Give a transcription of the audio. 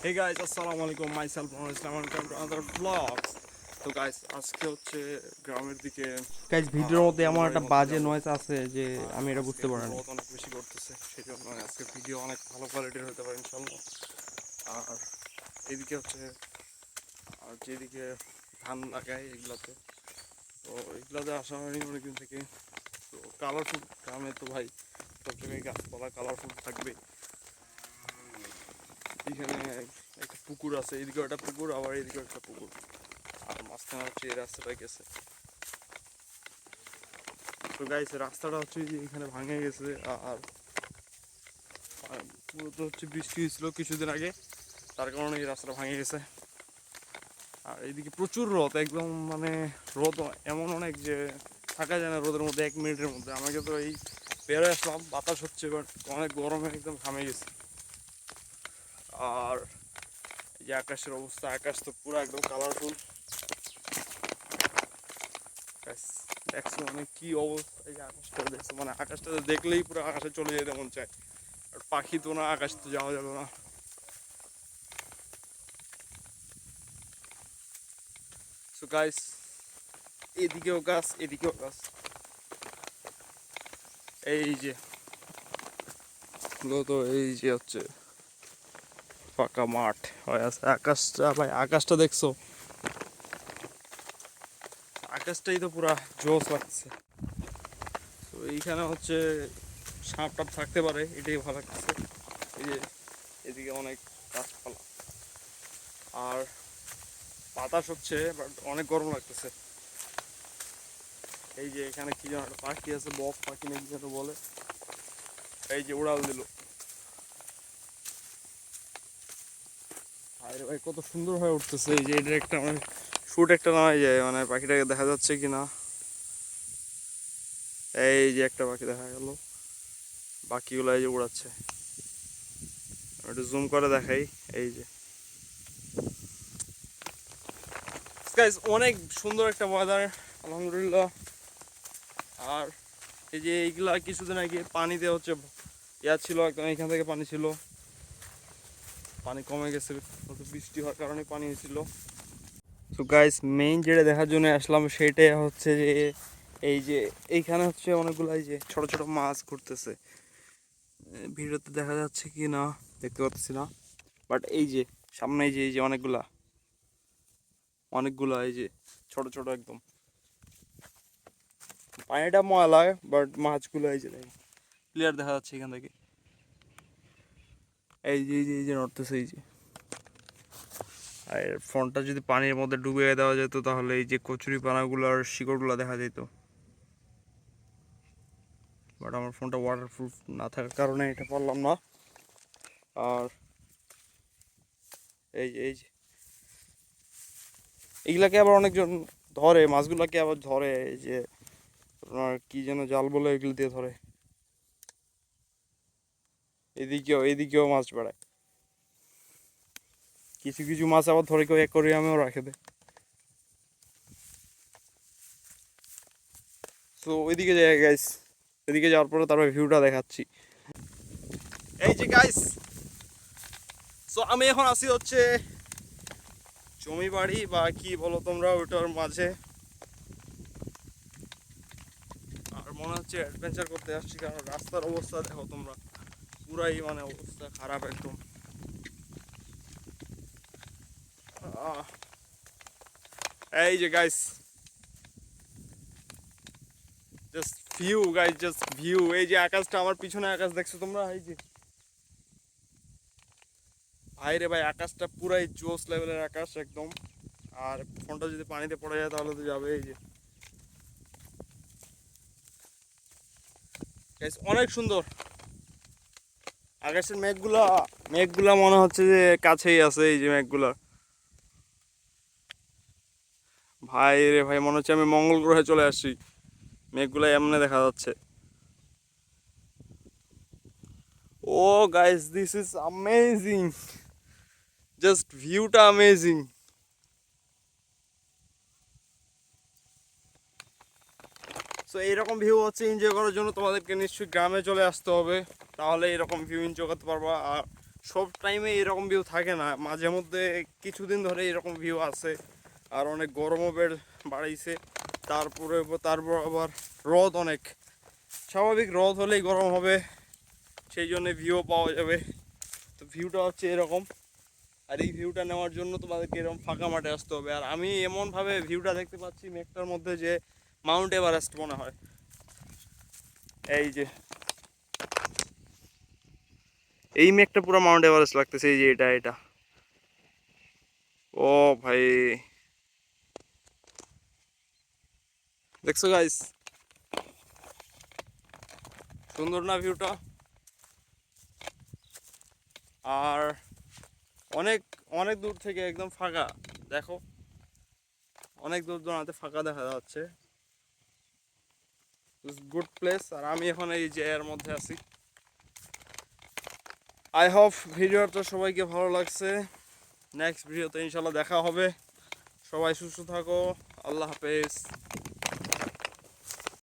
Hey guys, assalamu alaikum. Myself Mohammed Islam and welcome to another vlogs. তো guys আজকে হচ্ছে গ্রামের দিকে গাইজ ভিডিওর মধ্যে বোনের এমন বাড়ির একটা মধ্যে বাজে যাব। নয়েজ আছে যে আর আমি এটা আজকে বুঝতে এখন পারিনি। রোদ অনেক বেশি করতেছে, সেই জন্য আজকে ভিডিও অনেক ভালো কোয়ালিটির হতে পারে ইনশাল্লাহ। আর এদিকে হচ্ছে যেদিকে ধান লাগায় এগুলাতে, তো এগুলাতে আসা হয়নি অনেকদিন থেকে। তো কালারফুল গ্রামে তো ভাই সব জায়গায় গাছপালা কালারফুল থাকবে। এখানে একটা পুকুর আছে, এদিকে একটা পুকুর, আবার এদিকে একটা পুকুর, আর মাঝখানে হচ্ছে এই রাস্তাটা গেছে। তো গাইস রাস্তাটা হচ্ছে যে এখানে ভাঙে গেছে। আর মূলত হচ্ছে বৃষ্টি হয়েছিল কিছুদিন আগে, তার কারণে এই রাস্তাটা ভাঙে গেছে। আর এইদিকে প্রচুর রোদ, একদম মানে রোদ এমন অনেক যে থাকা যায় না রোদের মধ্যে 1 মিনিটের মধ্যে। আমাকে তো এই বেরো আসলাম, বাতাস হচ্ছে, বাট অনেক গরমে একদম ঘামে গেছে। আর এই যে আকাশের অবস্থা, আকাশ তো পুরো একদম কালারফুল। দেখছো মানে কি অবস্থা, এই যে আকাশটা দেখছো, মানে আকাশটা দেখলেই পুরো আকাশে চলে যেতে মন চায়। আর পাখি তো না, আকাশ তো যাওয়া যাবে না। সো গাইস, এদিকেও গাছ এদিকেও গাছ, এই যে মূলত এই যে হচ্ছে ফাঁকা মাঠ হয়ে আছে। আকাশটা ভাই, আকাশটা দেখছো, আকাশটাই তো পুরা জোস লাগছে। তো এইখানে হচ্ছে সাপ টাপ থাকতে পারে, এটাই ভালো লাগছে। এই যে এদিকে অনেক গাছপালা, আর বাতাস হচ্ছে, বাট অনেক গরম লাগতেছে। এই যে এখানে কি যেন একটা পাখি আছে, বক পাখি নাকি যেন বলে, এই যে উড়াল দিল। আরে ভাই কত সুন্দর হয়ে উঠতেছে, এই যে এটা একটা মানে শুট একটা নেওয়া যায়, মানে পাখিটাকে দেখা যাচ্ছে কিনা। এই যে একটা পাখি দেখা গেল, বাকিগুলো এই যে উড়াচ্ছে। একটু জুম করে দেখাই, এই যে গাইস অনেক সুন্দর একটা ওয়েদার আলহামদুলিল্লাহ। আর এই যে এইগুলা কিছুদিন আগে পানিতে হচ্ছে ইয়া ছিল, একদম এখান থেকে পানি ছিল, পানি কমে গেছে, বৃষ্টি হওয়ার কারণে পানি হয়েছিল। তো গাইস মেইন যেটা দেখার জন্য আসলাম সেটাই হচ্ছে যে এই যে এইখানে হচ্ছে অনেকগুলো এই যে ছোট ছোট মাছ ঘুরতেছে। ভিডিওতে দেখা যাচ্ছে কি না দেখতে পাচ্ছি না, বাট এই যে সামনে এই যে অনেকগুলা অনেকগুলা এই যে ছোট ছোট একদম, পানিটা ময়লা, বাট মাছগুলো এই যে ক্লিয়ার দেখা যাচ্ছে এখান থেকে। এই যে নড়তেছে এই যে। আর ফোনটা যদি পানির মধ্যে ডুবিয়ে দেওয়া যেত তাহলে এই যে কচুরি পানাগুলোর শিকড়গুলো দেখা যেত, বাট আমার ফোনটা ওয়াটারপ্রুফ না থাকার কারণে এটা পারলাম না। আর এই যে এইগুলাকে আবার অনেকজন ধরে, মাছগুলাকে আবার ধরে, এই যে আপনার কি যেন জাল বলে এগুলো দিয়ে ধরে। এদিকেও মাছ বেড়ায়, কিছু কিছু মাছ আবার ধরে কেউ অ্যাকোরিয়ামেও রাখে দেয়। তো ওইদিকে যাই গাইস, এদিকে যাওয়ার পরে তারপর ভিউটা দেখাচ্ছি। এই যে গাইস, সো আমি এখন আছি হচ্ছে জমি বাড়ি বা কি বলো তোমরা, ওইটার মাঝে। আর মনে হচ্ছে অ্যাডভেঞ্চার করতে আসছি, কারণ রাস্তার অবস্থা দেখো তোমরা, পুরাই মানে অবস্থা খারাপ একদম। আহ, এই যে guys, just view guys, just view. এই যে আকাশটা, আমার পিছনে আকাশ দেখছো তোমরা, এই যে ভাই রে ভাই, আকাশটা পুরাই জোস লেভেলের আকাশ একদম। আর ফোনটা যদি পানিতে পড়ে যায় তাহলে তো যাবে। এই যে গাইস অনেক সুন্দর আকাশের মেঘগুলা, মেঘগুলা মনে হচ্ছে যে কাছেই আছে, এই যে মেঘগুলা। ভাই রে ভাই, মনে হচ্ছে আমি মঙ্গল গ্রহে চলে আসছি, মেঘগুলা এমনি দেখা যাচ্ছে। Oh guys, this is amazing, just ভিউটা অ্যামেজিং। সো এইরকম ভিউ হচ্ছে এনজয় করার জন্য তোমাদেরকে নিশ্চয়ই গ্রামে চলে আসতে হবে, তাহলে এরকম ভিউ এনজয় করতে পারবা। আর সব টাইমে এরকম ভিউ থাকে না, মাঝে মধ্যে কিছুদিন ধরে এরকম ভিউ আছে। আর অনেক গরমও বাড়াইছে, তারপর আবার রোদ অনেক, স্বাভাবিক রোদ হলেই গরম হবে, সেই জন্য ভিউ পাওয়া যাবে। তো ভিউটা হচ্ছে এরকম। আর এই ভিউটা নেওয়ার জন্য তোমাদেরকে এরকম ফাঁকা মাঠে আসতে হবে। আর আমি এমনভাবে ভিউটা দেখতে পাচ্ছি মেঘটার মধ্যে যে মাউন্ট এভারেস্ট মনে হয়। এই যে এই মেঘটা পুরো মাউন্ট এভারেস্ট লাগতেছে, এই যে এটা ও ভাই, দেখছো গাইস, সুন্দর না ভিউটা? আর অনেক অনেক দূর থেকে একদম ফাঁকা, দেখো অনেক দূর দূরান্তে ফাঁকা দেখা যাচ্ছে। Good place. আর আমি এখন এই যে এর মধ্যে আছি। আই হোপ ভিডিওটা সবাইকে ভালো লাগছে। নেক্সট ভিডিওতে ইনশাল্লাহ দেখা হবে। সবাই সুস্থ থাকো, আল্লাহ হাফেজ।